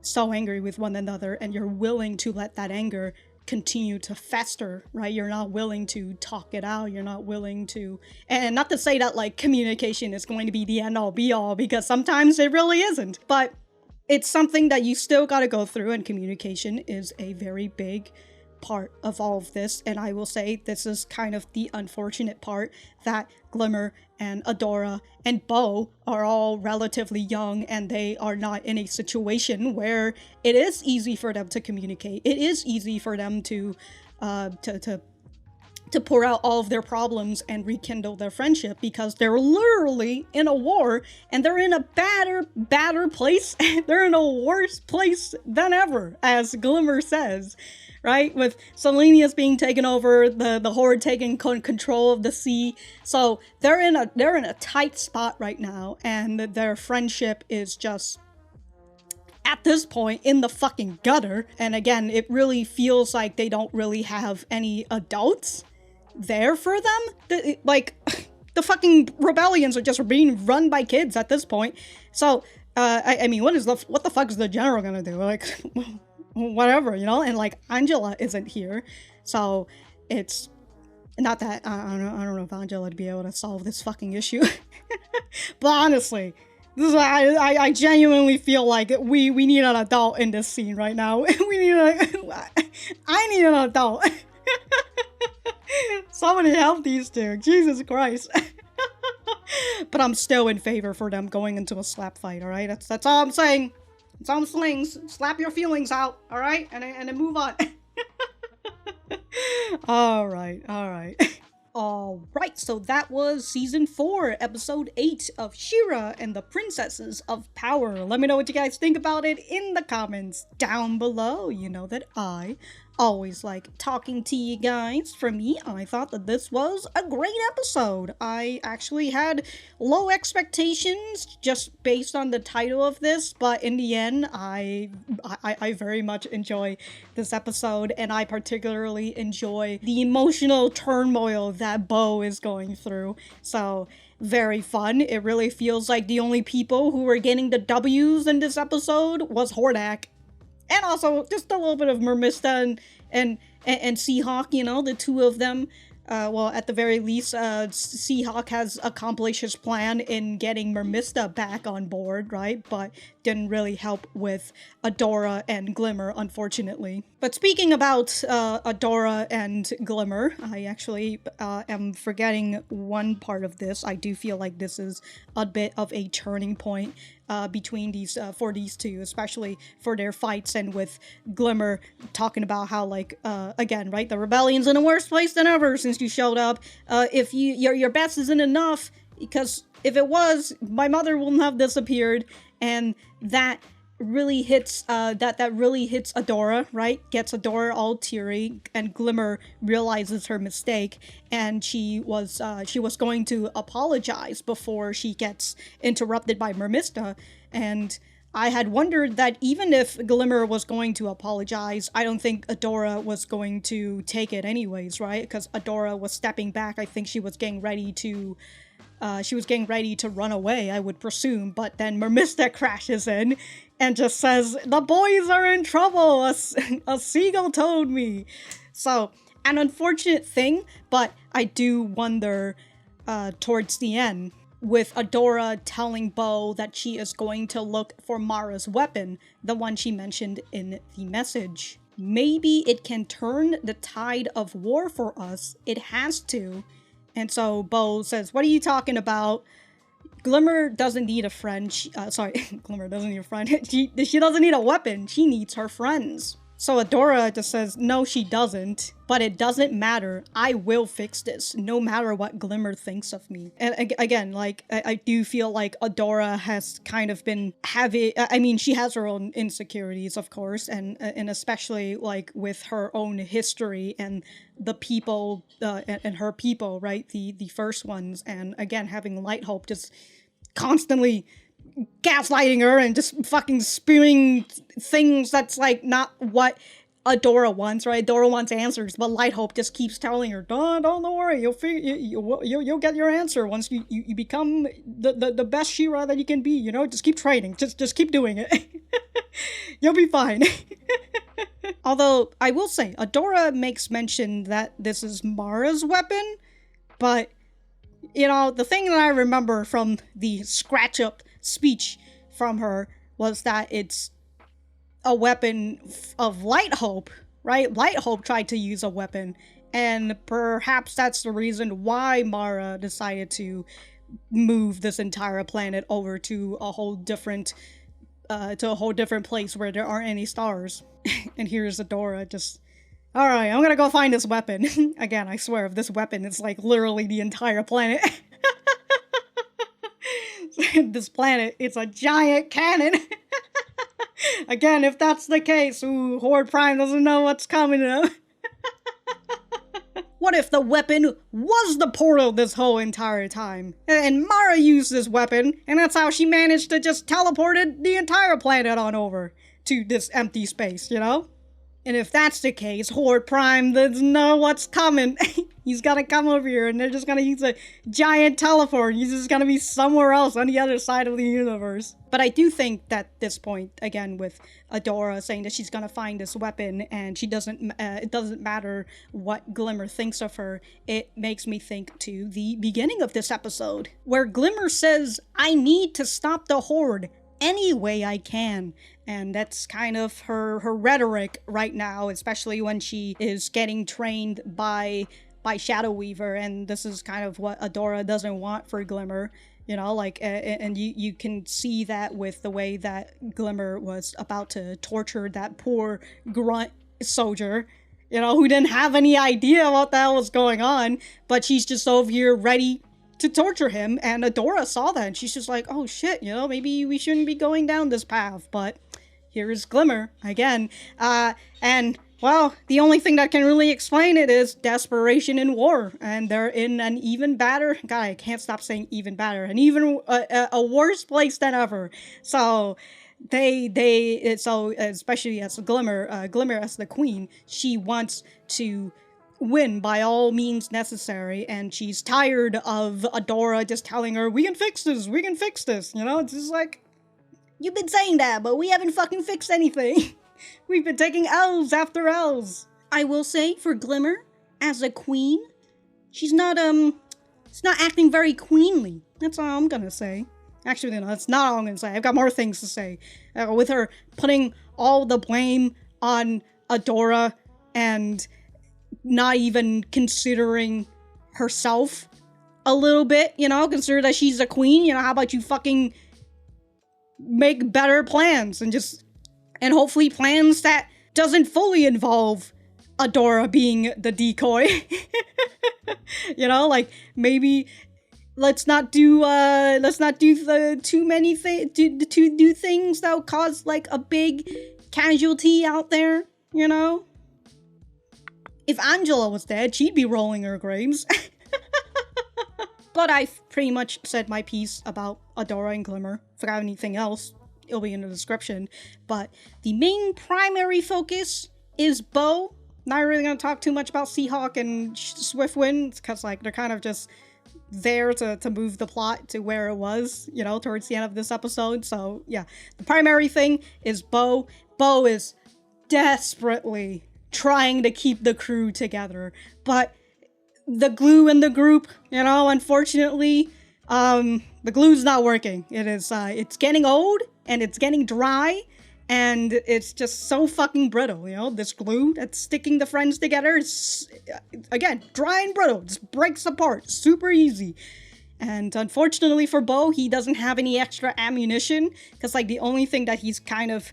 so angry with one another, and you're willing to let that anger continue to fester, right? You're not willing to talk it out. You're not willing to, and not to say that like communication is going to be the end all be all, because sometimes it really isn't, but it's something that you still got to go through, and communication is a very big part of all of this. And I will say this is kind of the unfortunate part, that Glimmer and Adora and Bo are all relatively young, and they are not in a situation where it is easy for them to communicate. It is easy for them to pour out all of their problems and rekindle their friendship, because they're literally in a war, and they're in a badder place. They're in a worse place than ever, as Glimmer says, right? With Selenius being taken over, the Horde taking control of the sea. So they're in a tight spot right now, and their friendship is just, at this point, in the fucking gutter. And again, it really feels like they don't really have any adults there for them. Like, the fucking rebellions are just being run by kids at this point. So, I mean, what the fuck is the general gonna do? Like, whatever, you know? And like, Angela isn't here, so it's not that, I don't know if Angela would be able to solve this fucking issue. But honestly, I genuinely feel like we need an adult in this scene right now. I need an adult. Somebody help these two, Jesus Christ. But I'm still in favor for them going into a slap fight, alright? That's all I'm saying. That's all I'm saying. Slap your feelings out, alright? And then move on. Alright. Alright, so that was Season 4, Episode 8 of She-Ra and the Princesses of Power. Let me know what you guys think about it in the comments down below. You know that I always like talking to you guys. For me, I thought that this was a great episode. I actually had low expectations just based on the title of this, but in the end, I very much enjoy this episode, and I particularly enjoy the emotional turmoil that Bo is going through. So, very fun. It really feels like the only people who were getting the W's in this episode was Hordak. And also, just a little bit of Mermista and Seahawk, you know, the two of them well, at the very least, Seahawk has accomplished his plan in getting Mermista back on board, right? But didn't really help with Adora and Glimmer, unfortunately. But speaking about Adora and Glimmer, I actually am forgetting one part of this. I do feel like this is a bit of a turning point between these for these two, especially for their fights, and with Glimmer talking about how, like, again, right, the rebellion's in a worse place than ever since you showed up. If your best isn't enough, because if it was, my mother wouldn't have disappeared. And that really hits that really hits Adora, right? Gets Adora all teary, and Glimmer realizes her mistake, and she was going to apologize before she gets interrupted by Mermista. And I had wondered that even if Glimmer was going to apologize, I don't think Adora was going to take it anyways, right? Because Adora was stepping back. I think she was getting ready to run away, I would presume, but then Mermista crashes in and just says, "The boys are in trouble, a seagull told me." So, an unfortunate thing, but I do wonder towards the end, with Adora telling Bo that she is going to look for Mara's weapon, the one she mentioned in the message. Maybe it can turn the tide of war for us. It has to. And so Bo says, "What are you talking about? Glimmer doesn't need a friend." Glimmer doesn't need a friend. She doesn't need a weapon. She needs her friends. So Adora just says, "No, she doesn't. But it doesn't matter. I will fix this, no matter what Glimmer thinks of me." And again, like, I do feel like Adora has kind of been having... I mean, she has her own insecurities, of course, and especially, like, with her own history and the people, and her people, right? The first ones. And again, having Light Hope just constantly gaslighting her and just fucking spewing things that's, like, not what Adora wants, right? Adora wants answers, but Light Hope just keeps telling her, don't worry, you'll get your answer once you become the best She-Ra that you can be, you know? Just keep training, just keep doing it. You'll be fine. Although, I will say, Adora makes mention that this is Mara's weapon, but, you know, the thing that I remember from the scratch-up speech from her was that it's a weapon of Light Hope, right? Light Hope tried to use a weapon, and perhaps that's the reason why Mara decided to move this entire planet over to a whole different place where there aren't any stars. And here's Adora just, "Alright, I'm gonna go find this weapon." Again, I swear, if this weapon is, like, literally the entire planet. This planet, it's a giant cannon. Again, if that's the case, Horde Prime doesn't know what's coming up. What if the weapon was the portal this whole entire time? And Mara used this weapon, and that's how she managed to just teleport the entire planet on over to this empty space, you know? And if that's the case, Horde Prime doesn't know what's coming. He's gotta come over here, and they're just gonna use a giant teleport. He's just gonna be somewhere else on the other side of the universe. But I do think that this point, again, with Adora saying that she's gonna find this weapon, and she doesn't, it doesn't matter what Glimmer thinks of her, it makes me think to the beginning of this episode, where Glimmer says, "I need to stop the Horde any way I can." And that's kind of her rhetoric right now, especially when she is getting trained by Shadow Weaver, and this is kind of what Adora doesn't want for Glimmer, you know, like, and you can see that with the way that Glimmer was about to torture that poor grunt soldier, you know, who didn't have any idea what the hell was going on, but she's just over here ready to torture him, and Adora saw that, and she's just like, "Oh shit, you know, maybe we shouldn't be going down this path," but here is Glimmer again, and, well, the only thing that can really explain it is desperation in war, and they're in an even badder, God, I can't stop saying even badder, an even, a worse place than ever, so so especially as Glimmer as the queen, she wants to win by all means necessary, and she's tired of Adora just telling her, we can fix this, you know? It's just like, you've been saying that, but we haven't fucking fixed anything. We've been taking L's after L's. I will say, for Glimmer, as a queen, it's not acting very queenly. That's all I'm gonna say. Actually, no, that's not all I'm gonna say. I've got more things to say. With her putting all the blame on Adora and not even considering herself a little bit, you know, consider that she's a queen, you know, how about you fucking make better plans and hopefully plans that doesn't fully involve Adora being the decoy. You know, like maybe let's not do the too many things to do things that'll cause like a big casualty out there, you know? If Angela was dead, she'd be rolling her graves. But I've pretty much said my piece about Adora and Glimmer. Forgot anything else, it'll be in the description. But the main primary focus is Bow. Not really gonna talk too much about Seahawk and Swiftwind, because like they're kind of just there to move the plot to where it was, you know, towards the end of this episode. So yeah, the primary thing is Bow. Bow is desperately trying to keep the crew together, but the glue in the group, you know, unfortunately, the glue's not working. It's getting old and it's getting dry and it's just so fucking brittle, you know, this glue that's sticking the friends together is, again, dry and brittle, just breaks apart super easy. And unfortunately for Bow, he doesn't have any extra ammunition, because like the only thing that he's kind of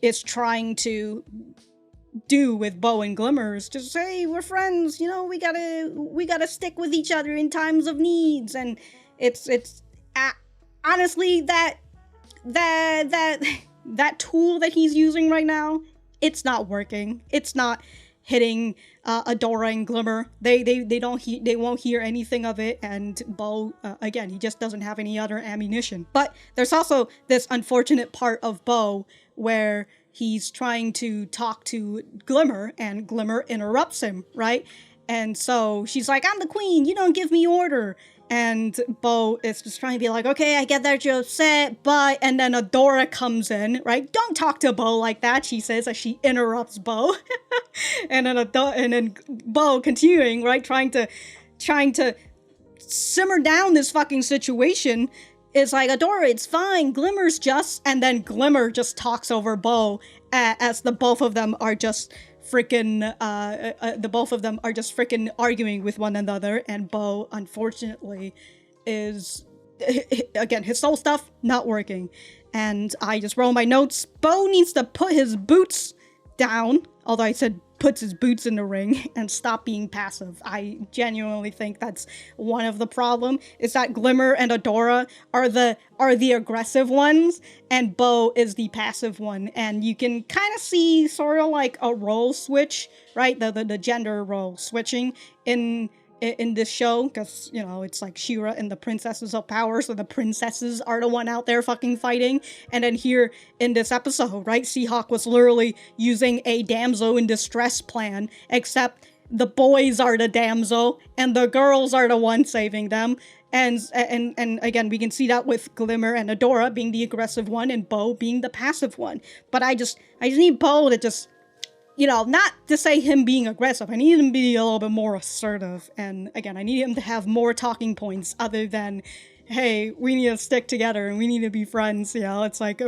is trying to do with Bow and Glimmer is just say, we're friends, you know, we gotta stick with each other in times of needs. And it's honestly that tool that he's using right now, it's not working. It's not hitting Adora and Glimmer. They won't hear anything of it. And Bow, again, he just doesn't have any other ammunition. But there's also this unfortunate part of Bow where he's trying to talk to Glimmer and Glimmer interrupts him, right? And so she's like, I'm the queen, you don't give me order. And Bow is just trying to be like, okay, I get that you're upset, but... And then Adora comes in, right? Don't talk to Bow like that, she says, as she interrupts Bow. And then Bow continuing, right? Trying to simmer down this fucking situation. It's like, Adora, it's fine, Glimmer's just... And then Glimmer just talks over Bow as the both of them are just freaking arguing with one another, and Bow, unfortunately, is, again, his soul stuff not working. And I just wrote my notes, Bow needs to put his boots down, although I said puts his boots in the ring, and stop being passive. I genuinely think that's one of the problem, is that Glimmer and Adora are the aggressive ones, and Bow is the passive one. And you can kind of see sort of like a role switch, right? The gender role switching in this show, because, you know, it's like She-Ra and the Princesses of Power, so the princesses are the one out there fucking fighting. And then here in this episode, right, Seahawk was literally using a damsel in distress plan, except the boys are the damsel and the girls are the one saving them. And again, we can see that with Glimmer and Adora being the aggressive one and Bow being the passive one. But I just need Bow to just, you know, not to say him being aggressive. I need him to be a little bit more assertive. And again, I need him to have more talking points other than, hey, we need to stick together and we need to be friends. You know, it's like,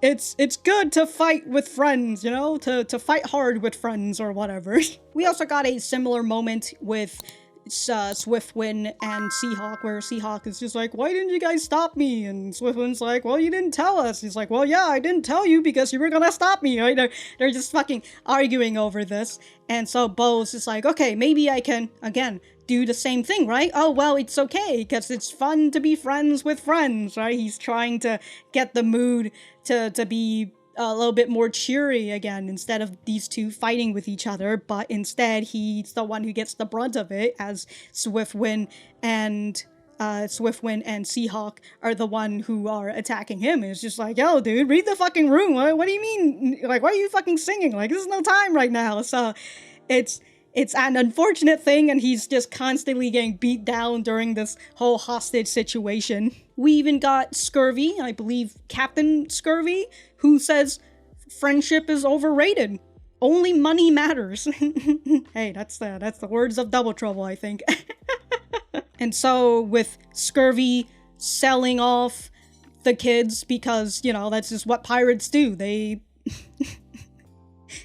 it's good to fight with friends, you know, to fight hard with friends or whatever. We also got a similar moment with Swiftwind and Seahawk, where Seahawk is just like, why didn't you guys stop me? And Swiftwind's like, well, you didn't tell us. He's like, well, yeah, I didn't tell you because you were gonna stop me, right? They're just fucking arguing over this. And so Bow's just like, okay, maybe I can, again, do the same thing, right? Oh, well, it's okay, because it's fun to be friends with friends, right? He's trying to get the mood to be a little bit more cheery again, instead of these two fighting with each other, but instead he's the one who gets the brunt of it, as Swiftwind and Seahawk are the one who are attacking him. It's just like, yo, dude, read the fucking room. What do you mean? Like, why are you fucking singing? Like, this is no time right now. So it's an unfortunate thing, and he's just constantly getting beat down during this whole hostage situation. We even got Scurvy, I believe Captain Scurvy, who says friendship is overrated. Only money matters. Hey, that's the words of Double Trouble, I think. And so with Scurvy selling off the kids, because, you know, that's just what pirates do. They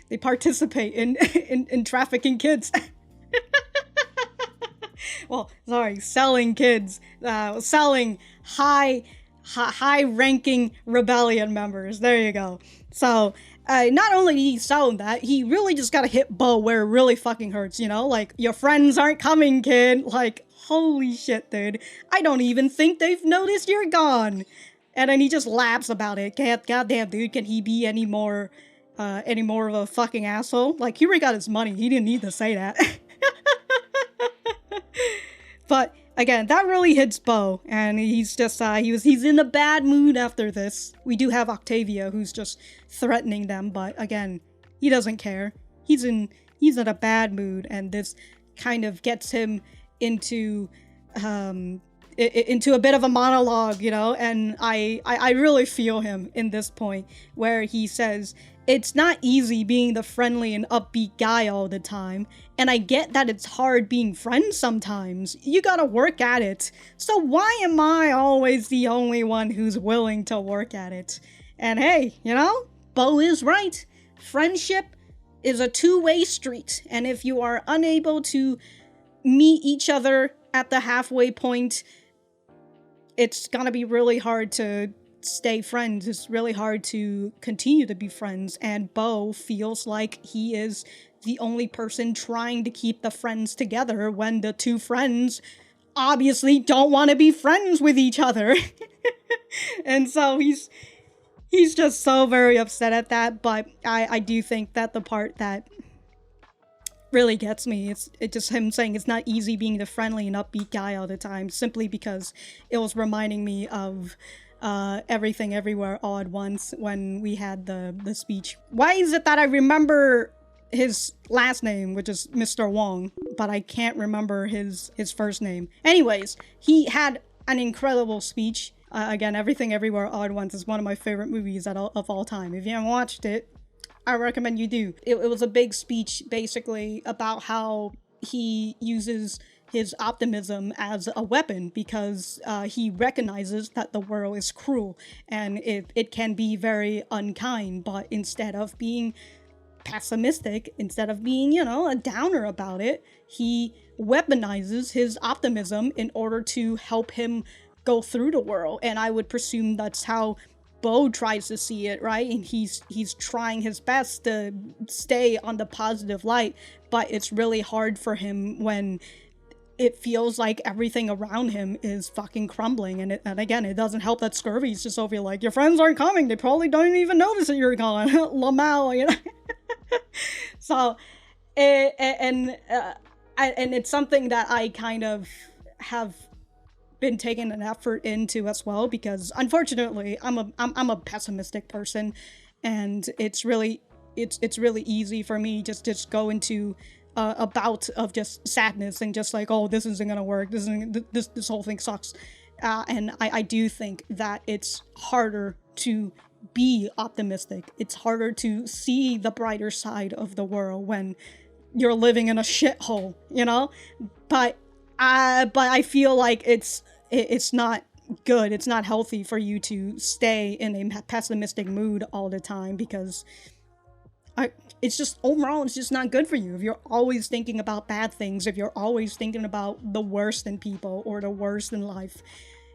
they participate in trafficking kids. Well, sorry, selling kids, selling high-ranking rebellion members. There you go. So, not only did he sell that, he really just gotta hit Bo where it really fucking hurts, you know? Like, your friends aren't coming, kid. Like, holy shit, dude. I don't even think they've noticed you're gone. And then he just laughs about it. Goddamn, dude, can he be any more of a fucking asshole? Like, he already got his money. He didn't need to say that. But again, that really hits Bo, and he's just he's in a bad mood after this. We do have Octavia, who's just threatening them, but again, he doesn't care. He's in a bad mood, and this kind of gets him into a bit of a monologue, you know. And I really feel him in this point where he says, "It's not easy being the friendly and upbeat guy all the time, and I get that it's hard being friends sometimes. You gotta work at it. So why am I always the only one who's willing to work at it?" And hey, you know, Bo is right. Friendship is a two-way street, and if you are unable to meet each other at the halfway point, it's gonna be really hard to stay friends. It's really hard to continue to be friends, and Bo feels like he is the only person trying to keep the friends together when the two friends obviously don't want to be friends with each other. And so he's just so very upset at that. But I do think that the part that really gets me, it's just him saying it's not easy being the friendly and upbeat guy all the time, simply because it was reminding me of Everything Everywhere All at Once when we had the speech. Why is it that I remember his last name, which is Mr. Wong, but I can't remember his first name? Anyways, he had an incredible speech. Again, Everything Everywhere All at Once is one of my favorite movies of all time. If you haven't watched it, I recommend you do. It was a big speech basically about how he uses his optimism as a weapon because he recognizes that the world is cruel and it can be very unkind, but instead of being pessimistic, instead of being, you know, a downer about it, he weaponizes his optimism in order to help him go through the world. And I would presume that's how Bo tries to see it, right? And he's trying his best to stay on the positive light, but it's really hard for him when it feels like everything around him is fucking crumbling. And again, it doesn't help that Scurvy's just over like, your friends aren't coming, they probably don't even notice that you're gone. Lamau, you know. So and it's something that I kind of have been taking an effort into as well, because unfortunately I'm a pessimistic person, and it's really easy for me just go into a bout of just sadness and just like, oh, this isn't gonna work, this whole thing sucks, and I do think that it's harder to be optimistic. It's harder to see the brighter side of the world when you're living in a shithole, you know. But I feel like it's not good. It's not healthy for you to stay in a pessimistic mood all the time, because it's just overall, it's just not good for you. If you're always thinking about bad things, if you're always thinking about the worst in people or the worst in life,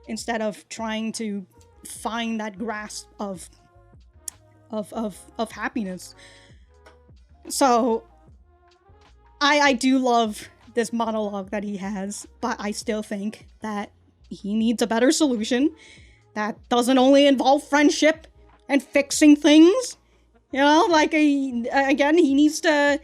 instead of trying to find that grasp of happiness. So I do love this monologue that he has, but I still think that he needs a better solution that doesn't only involve friendship and fixing things. You know, like again, he needs a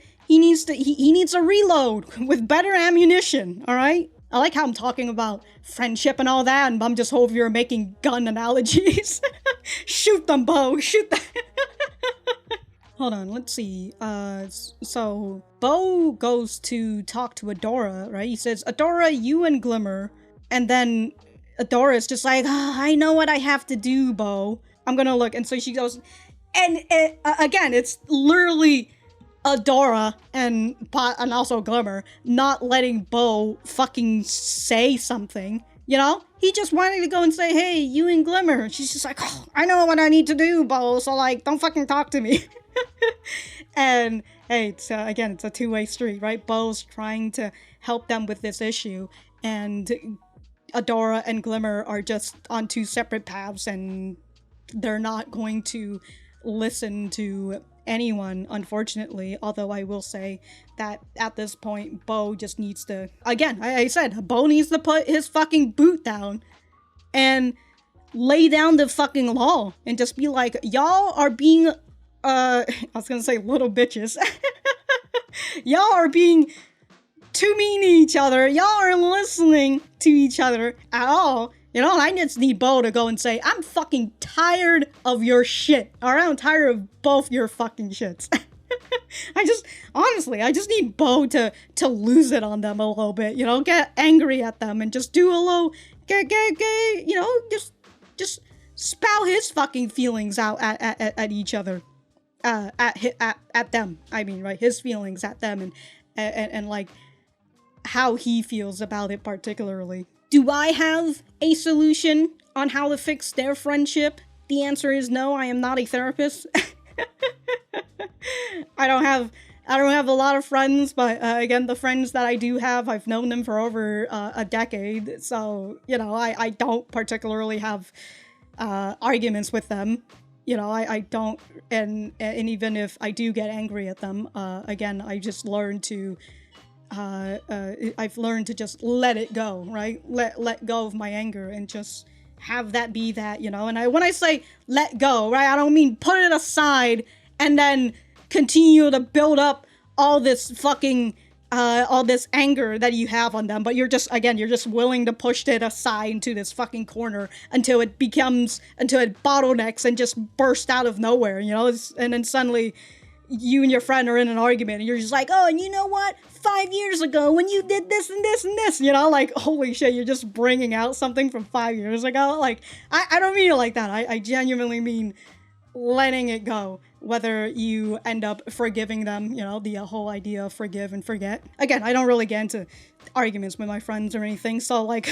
reload with better ammunition. All right. I like how I'm talking about friendship and all that, and I'm just over here making gun analogies. Shoot them, Bo. Shoot them. Hold on, let's see. So Bo goes to talk to Adora, right? He says, Adora, you and Glimmer. And then Adora's just like, I know what I have to do, Bo. I'm gonna look. And so she goes, and again, it's literally Adora and also Glimmer not letting Bo fucking say something. You know, he just wanted to go and say, hey, you and Glimmer. She's just like, oh, I know what I need to do, Bo, so like, don't fucking talk to me. And hey, it's, again, it's a two-way street, right? Bo's trying to help them with this issue, and Adora and Glimmer are just on two separate paths, and they're not going to listen to anyone, unfortunately. Although I will say that at this point, Bo just needs to, again, I said, Bo needs to put his fucking boot down and lay down the fucking law and just be like, y'all are being, I was gonna say little bitches. Y'all are being too mean to each other. Y'all aren't listening to each other at all. You know, and I just need Bo to go and say, I'm fucking tired of your shit. Alright, I'm tired of both your fucking shits. Honestly, I just need Bo to lose it on them a little bit, you know, get angry at them and just do a little, you know, just spout his fucking feelings out at each other. At them, I mean, right, his feelings at them and like, how he feels about it particularly. Do I have a solution on how to fix their friendship? The answer is no, I am not a therapist. I don't have a lot of friends, but again, the friends that I do have, I've known them for over a decade, so, you know, I don't particularly have arguments with them. You know, I don't, and even if I do get angry at them, again, I just learned to I've learned to just let it go, right? Let go of my anger and just have that be that, you know? And when I say let go, right, I don't mean put it aside and then continue to build up all this fucking, all this anger that you have on them, but you're just willing to push it aside into this fucking corner until it bottlenecks and just bursts out of nowhere, you know? And then suddenly you and your friend are in an argument and you're just like, oh, and you know what? 5 years ago when you did this and this and this, you know, like, holy shit, you're just bringing out something from 5 years ago. Like, I don't mean it like that. I genuinely mean letting it go, whether you end up forgiving them, you know, the whole idea of forgive and forget. Again, I don't really get into arguments with my friends or anything, so, like,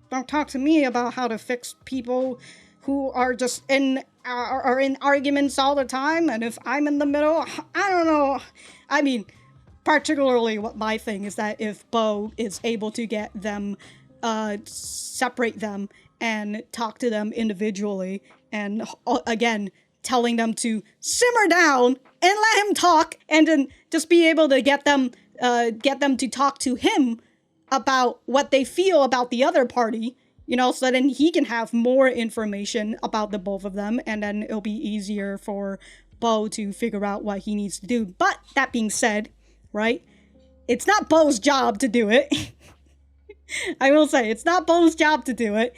don't talk to me about how to fix people who are just in arguments all the time, and if I'm in the middle, I don't know. I mean, particularly what my thing is that if Bo is able to get them, separate them and talk to them individually, and again, telling them to simmer down and let him talk, and then just be able to get them to talk to him about what they feel about the other party, you know, so then he can have more information about the both of them, and then it'll be easier for Bo to figure out what he needs to do. But that being said, right, it's not Bo's job to do it. I will say, it's not Bo's job to do it.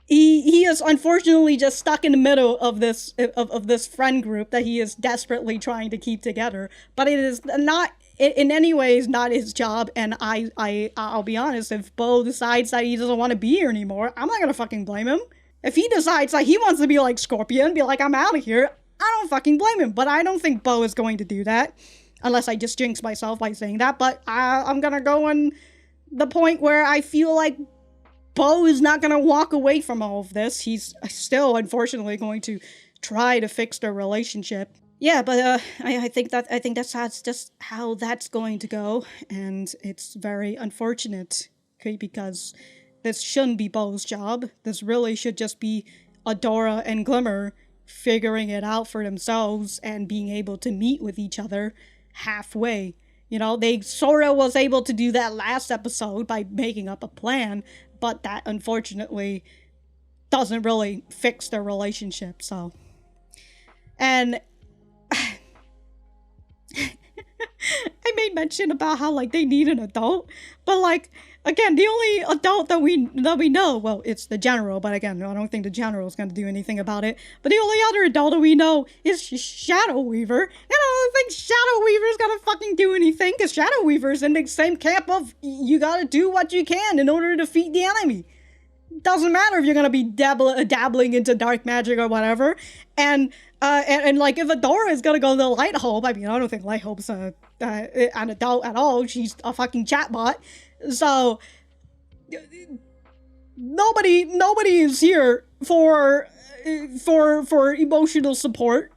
He is unfortunately just stuck in the middle of this friend group that he is desperately trying to keep together. But it is not, in any ways, not his job. And I'll be honest, if Bo decides that he doesn't want to be here anymore, I'm not gonna fucking blame him. If he decides that he wants to be like Scorpia and be like, I'm out of here, I don't fucking blame him. But I don't think Bo is going to do that. Unless I just jinx myself by saying that. But I'm gonna go on the point where I feel like Bo is not gonna walk away from all of this. He's still, unfortunately, going to try to fix their relationship. Yeah, but I think that's just how that's going to go, and it's very unfortunate, okay, because this shouldn't be Bo's job. This really should just be Adora and Glimmer figuring it out for themselves and being able to meet with each other halfway. You know, they sort of was able to do that last episode by making up a plan, but that unfortunately doesn't really fix their relationship, so. And I made mention about how, like, they need an adult, but, like, again, the only adult that we know, well, it's the general, but again, I don't think the general is going to do anything about it, but the only other adult that we know is Shadow Weaver, and I don't think Shadow Weaver's gonna fucking do anything, because Shadow Weaver's in the same camp of, you gotta do what you can in order to defeat the enemy. doesn't matter if you're gonna be dabbling into dark magic or whatever. And like, if Adora is gonna go to Lighthope, I mean, I don't think Lighthope's an adult at all. She's a fucking chatbot. So nobody is here for emotional support.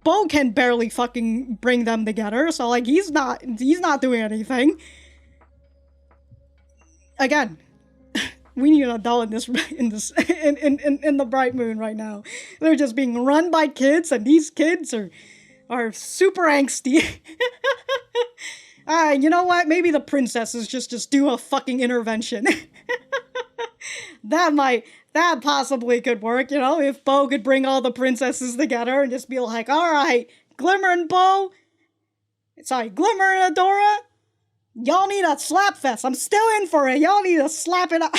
Bo can barely fucking bring them together, so like he's not doing anything. Again, we need an adult in the Bright Moon right now. They're just being run by kids, and these kids are super angsty. You know what? Maybe the princesses just do a fucking intervention. That possibly could work, you know, if Bo could bring all the princesses together and just be like, alright, Glimmer and Adora, y'all need a slap fest. I'm still in for it. Y'all need to slap it up.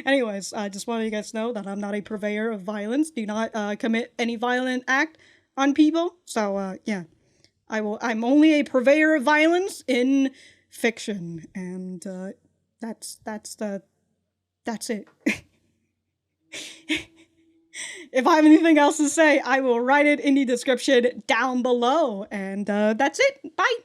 Anyways, I just wanted you guys to know that I'm not a purveyor of violence. Do not commit any violent act on people. So, yeah. I'm only a purveyor of violence in fiction. And, that's it. If I have anything else to say, I will write it in the description down below. And that's it. Bye.